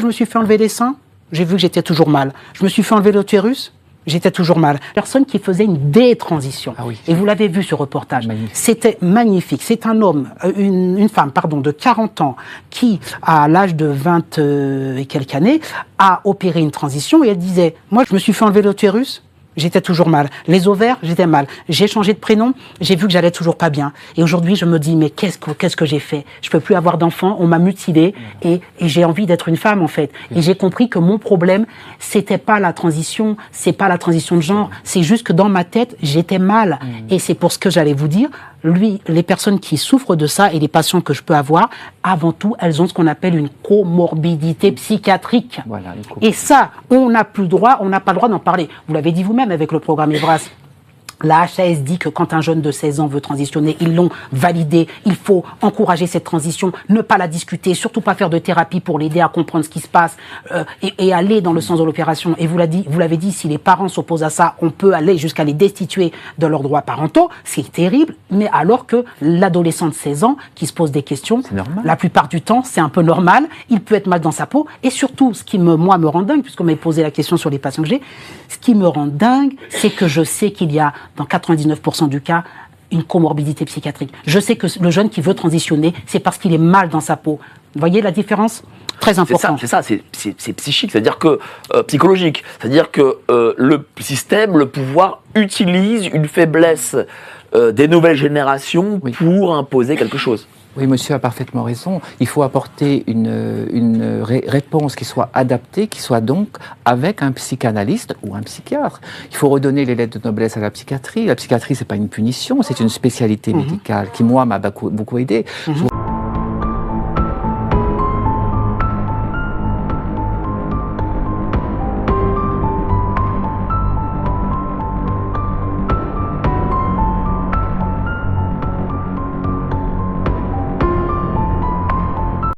Je me suis fait enlever les seins, j'ai vu que j'étais toujours mal. Je me suis fait enlever l'utérus, j'étais toujours mal. Personne qui faisait une détransition. Ah oui. Et vous l'avez vu ce reportage. Magnifique. C'était magnifique. C'est un homme, une femme, pardon, de 40 ans qui, à l'âge de 20 et quelques années, a opéré une transition et elle disait, moi je me suis fait enlever l'utérus, j'étais toujours mal. Les ovaires, j'étais mal. J'ai changé de prénom, j'ai vu que j'allais toujours pas bien. Et aujourd'hui, je me dis, mais qu'est-ce que j'ai fait? Je peux plus avoir d'enfants, on m'a mutilé et j'ai envie d'être une femme, en fait. Et j'ai compris que mon problème, c'était pas la transition, c'est pas la transition de genre, c'est juste que dans ma tête, j'étais mal. Et c'est pour ce que j'allais vous dire. Les personnes qui souffrent de ça et les patients que je peux avoir, avant tout, elles ont ce qu'on appelle une comorbidité psychiatrique. Voilà, et ça, on n'a plus le droit, on n'a pas le droit d'en parler. Vous l'avez dit vous-même avec le programme EVRAS. La HAS dit que quand un jeune de 16 ans veut transitionner, ils l'ont validé. Il faut encourager cette transition, ne pas la discuter, surtout pas faire de thérapie pour l'aider à comprendre ce qui se passe et aller dans le sens de l'opération. Et vous l'avez dit, si les parents s'opposent à ça, on peut aller jusqu'à les destituer de leurs droits parentaux. C'est terrible, mais alors que l'adolescent de 16 ans qui se pose des questions, la plupart du temps, c'est un peu normal. Il peut être mal dans sa peau. Et surtout, ce qui me rend dingue, puisqu'on m'a posé la question sur les patients que j'ai, ce qui me rend dingue, c'est que je sais qu'il y a dans 99% du cas, une comorbidité psychiatrique. Je sais que le jeune qui veut transitionner, c'est parce qu'il est mal dans sa peau. Vous voyez la différence? Très important. C'est ça, c'est psychique, c'est-à-dire que psychologique. C'est-à-dire que le système, le pouvoir utilise une faiblesse des nouvelles générations pour imposer quelque chose. Oui, monsieur a parfaitement raison. Il faut apporter une réponse qui soit adaptée, qui soit donc avec un psychanalyste ou un psychiatre. Il faut redonner les lettres de noblesse à la psychiatrie. La psychiatrie, c'est pas une punition, c'est une spécialité médicale qui, moi, m'a beaucoup aidé.